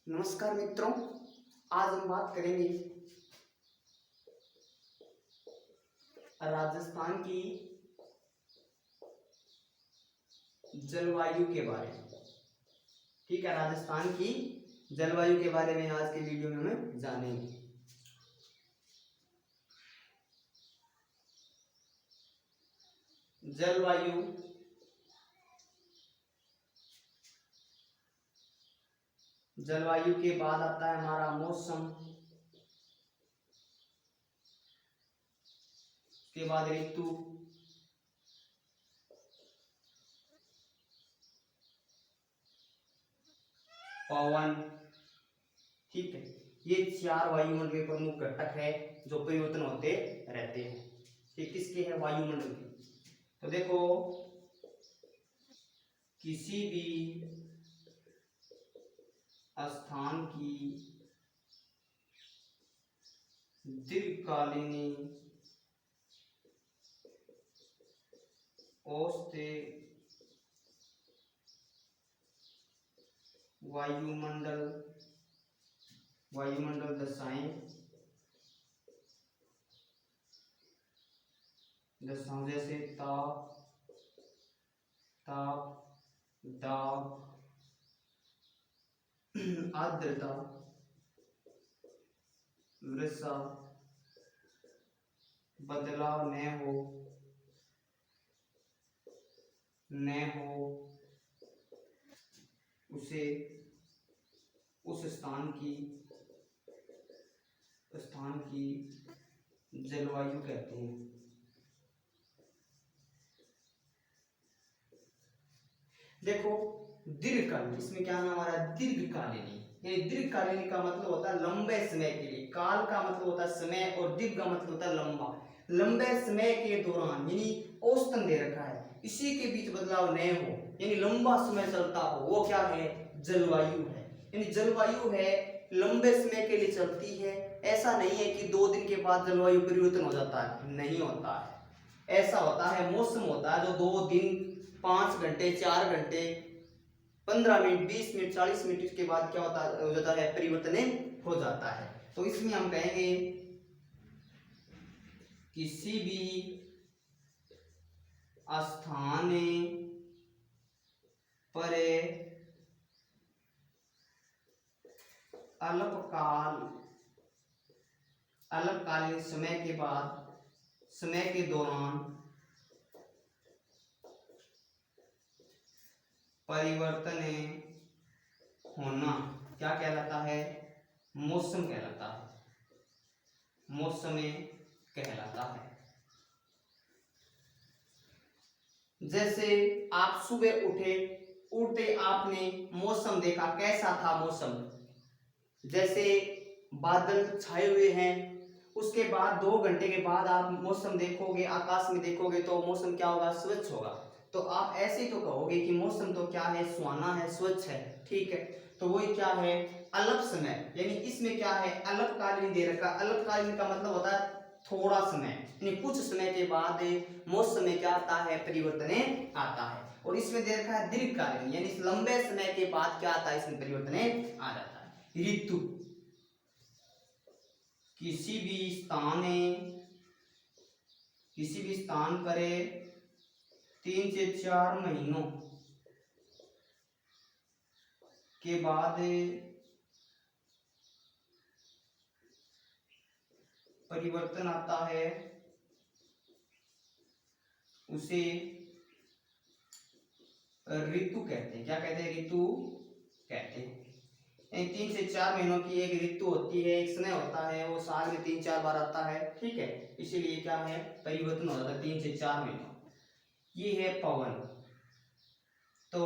नमस्कार मित्रों, आज हम बात करेंगे राजस्थान की जलवायु के बारे में। ठीक है, राजस्थान की जलवायु के बारे में आज के वीडियो में हम जानेंगे। जलवायु जलवायु के बाद आता है हमारा मौसम, के बाद ऋतु, पवन। ठीक है, ये चार वायुमंडल के प्रमुख घटक है जो परिवर्तन होते रहते हैं। ये किसके है? वायुमंडल के। तो देखो, किसी भी स्थान की दीर्घकालीन औसत वायुमंडल दशाएं जैसे ताप, दाब, आर्द्रता, वर्षा, बदलाव न हो उसे उस स्थान की जलवायु कहते हैं। देखो, दीर्घकालीन, इसमें क्या नाम आ रहा है? दीर्घकालीन। यानी दीर्घकालीन का मतलब होता है लंबे समय के लिए। काल का मतलब होता है समय और दीर्घ का मतलब होता है लंबा। लंबे समय के दौरान यानी औसतन दे रखा है, इसी के बीच बदलाव न हो, यानी लंबा समय चलता हो, वो क्या है? जलवायु है। यानी जलवायु है लंबे समय के लिए चलती है। ऐसा नहीं है कि 2 दिन के बाद जलवायु परिवर्तन हो जाता है, नहीं होता है। ऐसा होता है, मौसम होता है जो 2 दिन, 5 घंटे, 4 घंटे, 15 मिनट, 20 मिनट, 40 मिनट के बाद क्या हो जाता है? परिवर्तन हो जाता है। तो इसमें हम कहेंगे किसी भी स्थान पर अल्पकालीन समय के दौरान परिवर्तन होना क्या कहलाता है? मौसम कहलाता है। मौसम कहलाता है। जैसे आप सुबह उठते आपने मौसम देखा, कैसा था मौसम? जैसे बादल छाए हुए हैं, उसके बाद 2 घंटे के बाद आप मौसम देखोगे, आकाश में देखोगे तो मौसम क्या होगा? स्वच्छ होगा। तो आप ऐसे ही तो कहोगे कि मौसम तो क्या है? सुहाना है, स्वच्छ है। ठीक है, तो वही क्या है? अल्प समय। यानी इसमें क्या है? अल्पकालीन दे रखा। अल्पकालीन का मतलब होता है थोड़ा समय, यानी कुछ समय के बाद मौसम में क्या आता है? परिवर्तन आता है। और इसमें दे रखा है दीर्घकालीन, यानी लंबे समय के बाद क्या आता है? इसमें परिवर्तन आ जाता है। ऋतु, किसी भी स्थान पर 3 से 4 महीनों के बाद परिवर्तन आता है, उसे ऋतु कहते हैं। क्या कहते हैं? ऋतु कहते हैं। 3 से 4 महीनों की एक ऋतु होती है, एक समय होता है, वो साल में 3-4 बार आता है। ठीक है, इसीलिए क्या है? परिवर्तन हो जाता है 3 से 4 महीनों। ये है पवन। तो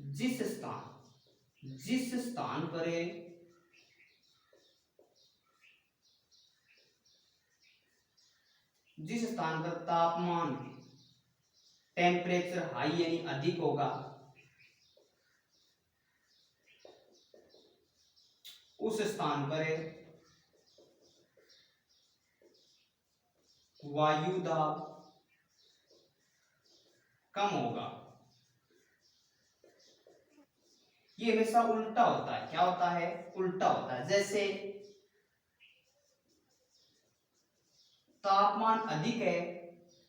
जिस स्थान पर तापमान, टेम्परेचर हाई यानी अधिक होगा, उस स्थान पर वायु दाब कम होगा। ये हमेशा उल्टा होता है। क्या होता है? उल्टा होता है। जैसे तापमान अधिक है,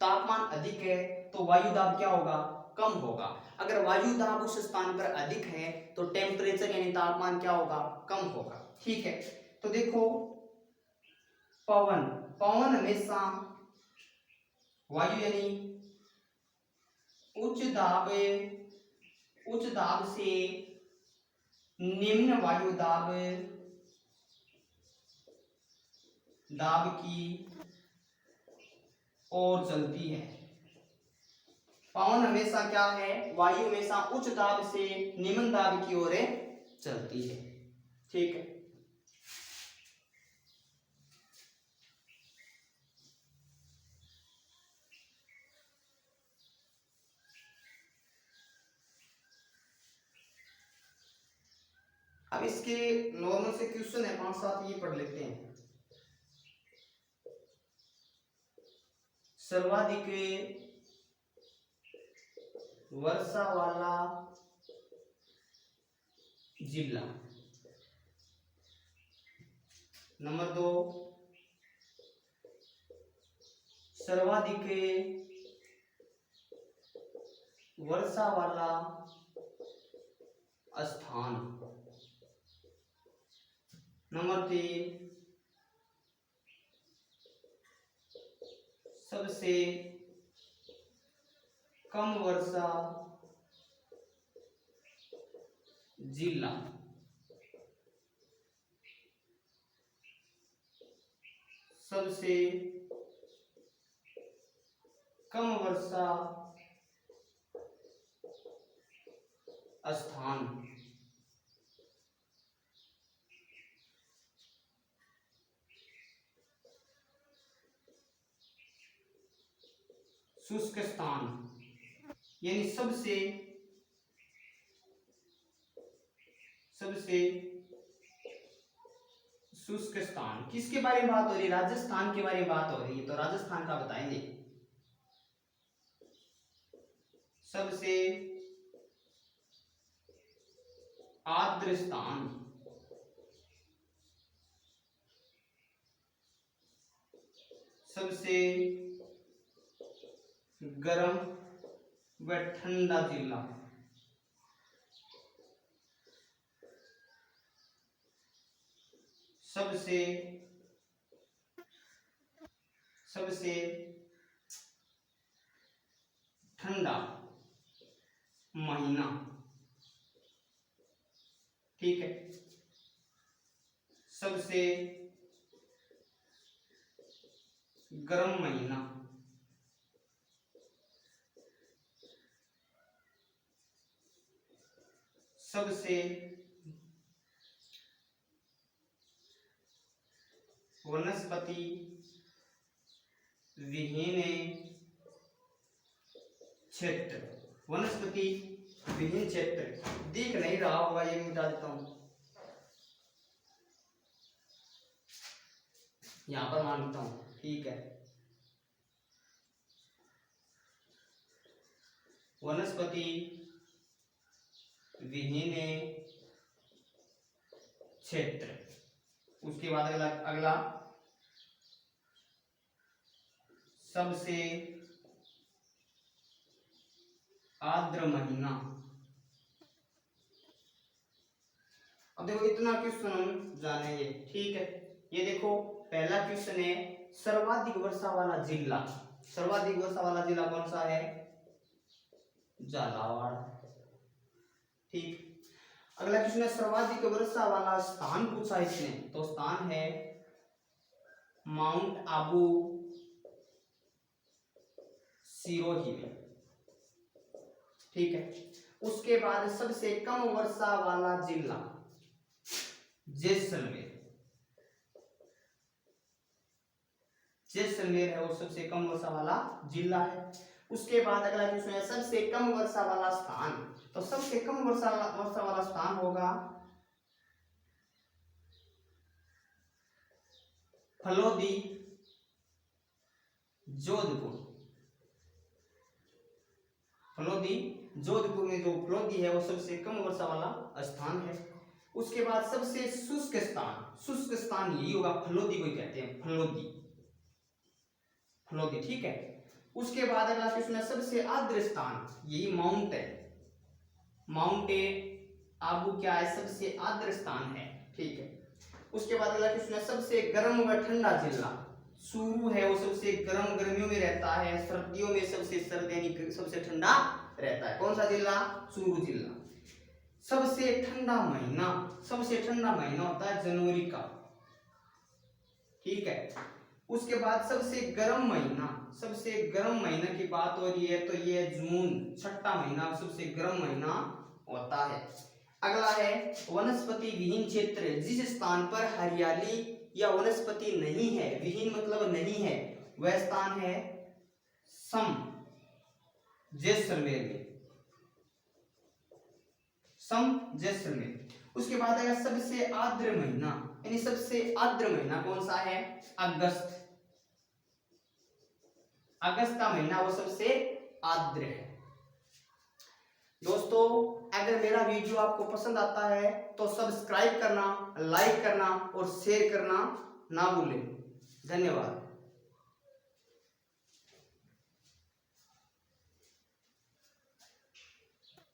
तापमान अधिक है तो वायु दाब क्या होगा? कम होगा। अगर वायु दाब उस स्थान पर अधिक है तो टेम्परेचर यानी तापमान क्या होगा? कम होगा। ठीक है, तो देखो पवन, पवन हमेशा वायु यानी उच्च दाब, उच्च दाब से निम्न वायु दाब, दाब की ओर चलती है। पवन हमेशा क्या है? वायु हमेशा उच्च दाब से निम्न दाब की ओर चलती है। ठीक है, अब इसके नॉर्मल से क्वेश्चन है 5-7, ये पढ़ लेते हैं। सर्वाधिक वर्षा वाला जिला। नंबर 2, सर्वाधिक वर्षा वाला स्थान। नंबर 3, सबसे कम वर्षा जिला। सबसे कम वर्षा स्थान। शुष्क स्थान यानी सबसे शुष्क स्थान। किसके बारे में बात हो रही है? राजस्थान के बारे में बात हो रही है, तो राजस्थान का बताएंगे। सबसे आर्द्र स्थान, सबसे गर्म व ठंडा जिला। सबसे ठंडा महीना। ठीक है, सबसे गर्म महीना। सबसे वनस्पति विहीन क्षेत्र। वनस्पति विहीन क्षेत्र दिख नहीं रहा होगा, ये मिटा देता हूं, यहां पर मान लेता हूं। ठीक है, वनस्पति विहीन क्षेत्र। उसके बाद अगला सबसे आर्द्र महीना। अब देखो इतना क्वेश्चन हम जानेंगे। ठीक है, ये देखो पहला क्वेश्चन है सर्वाधिक वर्षा वाला जिला। सर्वाधिक वर्षा वाला जिला कौन सा है? झालावाड़। ठीक, अगला क्वेश्चन है सर्वाधिक वर्षा वाला स्थान पूछा इसने, तो स्थान है माउंट आबू सिरोही में। ठीक है, उसके बाद सबसे कम वर्षा वाला जिला जैसलमेर। जैसलमेर है वो सबसे कम वर्षा वाला जिला है। उसके बाद अगला क्वेश्चन है सबसे कम वर्षा वाला स्थान, तो सबसे कम वर्षा वाला स्थान होगा फलोदी जोधपुर। फलोदी, जोधपुर में जो फलोदी है वो सबसे कम वर्षा वाला स्थान है। उसके बाद सबसे शुष्क स्थान यही होगा, फलोदी को कहते हैं, फलोदी, फलोदी, ठीक है। उसके बाद अगला क्वेश्चन है सबसे आर्द्र स्थान, यही माउंट है, माउंट आबू क्या है, सबसे आर्द्र स्थान है, ठीक है। उसके बाद अगला क्वेश्चन है सबसे गर्म व ठंडा जिला, चूरू है वो सबसे गर्म गर्मियों में रहता है, सर्दियों में सबसे सर्द यानी सबसे ठंडा रहता है। कौन सा जिला? चूरू जिला। सबसे ठंडा महीना होता है जनवरी का, ठीक है। उसके बाद सबसे गर्म महीना की बात हो रही है तो ये जून, छठा महीना सबसे गर्म महीना होता है। अगला है वनस्पति विहीन क्षेत्र, जिस स्थान पर हरियाली या वनस्पति नहीं है, विहीन मतलब नहीं है, वह स्थान है सम, जैसलमेर में, सम जैसलमेर। उसके बाद आएगा सबसे आर्द्र महीना, यानी सबसे आर्द्र महीना कौन सा है? अगस्त, अगस्त का महीना वो सबसे आर्द्र है। दोस्तों अगर मेरा वीडियो आपको पसंद आता है तो सब्सक्राइब करना, लाइक करना और शेयर करना ना भूलें। धन्यवाद।